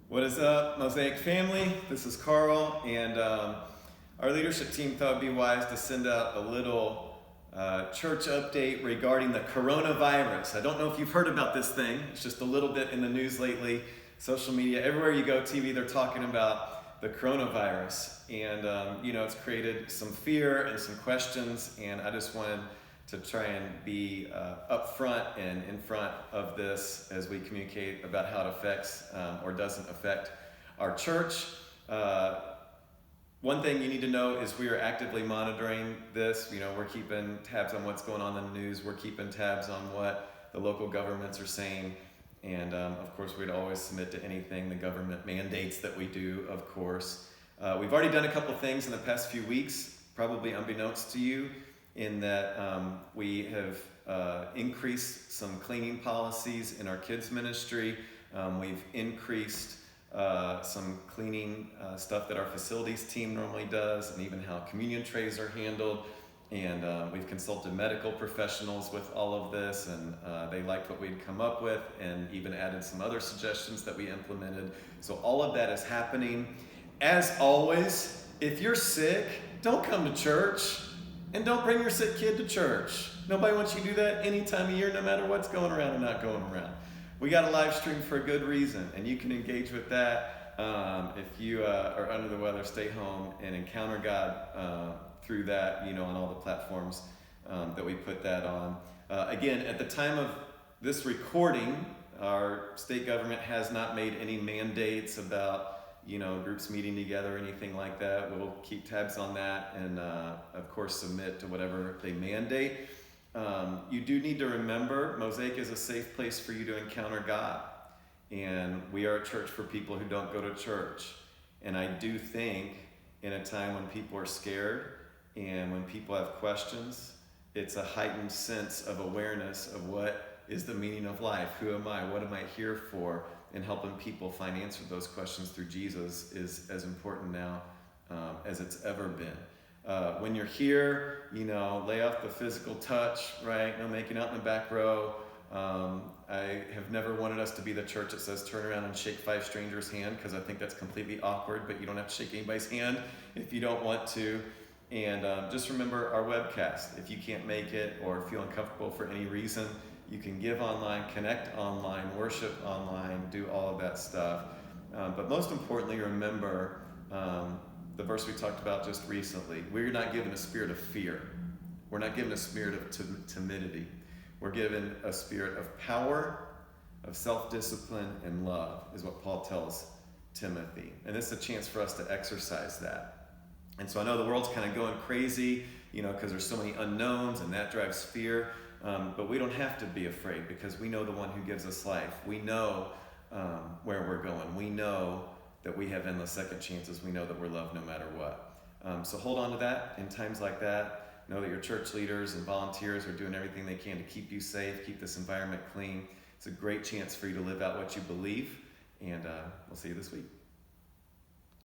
What is up, Mosaic family? This is Carl, and our leadership team thought it'd be wise to send out a little church update regarding the coronavirus. I don't know if you've heard about this thing. It's just a little bit in the news lately, social media, everywhere you go, TV, they're talking about the coronavirus. And, it's created some fear and some questions, and I just wanted to try and be upfront and in front of this as we communicate about how it affects or doesn't affect our church. One thing you need to know is we are actively monitoring this. We're keeping tabs on what's going on in the news. We're keeping tabs on what the local governments are saying. And of course, we'd always submit to anything the government mandates that we do, of course. We've already done a couple things in the past few weeks, probably unbeknownst to you, in that we have increased some cleaning policies in our kids ministry. We've increased some cleaning stuff that our facilities team normally does, and even how communion trays are handled. And we've consulted medical professionals with all of this, and they liked what we'd come up with, and even added some other suggestions that we implemented. So all of that is happening. As always, if you're sick, don't come to church. And don't bring your sick kid to church. Nobody wants you to do that any time of year, no matter what's going around or not going around. We got a live stream for a good reason, and you can engage with that. If you are under the weather, stay home and encounter God through that, on all the platforms that we put that on. Again, at the time of this recording, our state government has not made any mandates about groups meeting together or anything like that. We'll keep tabs on that and, of course, submit to whatever they mandate. You do need to remember, Mosaic is a safe place for you to encounter God. And we are a church for people who don't go to church. And I do think in a time when people are scared and when people have questions, it's a heightened sense of awareness of what is the meaning of life. Who am I? What am I here for? And helping people find answers to those questions through Jesus is as important now as it's ever been. When you're here, lay off the physical touch, right? No making out in the back row. I have never wanted us to be the church that says turn around and shake 5 strangers' hand, because I think that's completely awkward, but you don't have to shake anybody's hand if you don't want to. And just remember our webcast. If you can't make it or feel uncomfortable for any reason, you can give online, connect online, worship online, do all of that stuff. But most importantly, remember the verse we talked about just recently. We're not given a spirit of fear. We're not given a spirit of timidity. We're given a spirit of power, of self-discipline, and love, is what Paul tells Timothy. And this is a chance for us to exercise that. And so I know the world's kind of going crazy, because there's so many unknowns, and that drives fear. But we don't have to be afraid, because we know the one who gives us life. We know where we're going. We know that we have endless second chances. We know that we're loved no matter what. So hold on to that in times like that. Know that your church leaders and volunteers are doing everything they can to keep you safe, keep this environment clean. It's a great chance for you to live out what you believe. And we'll see you this week.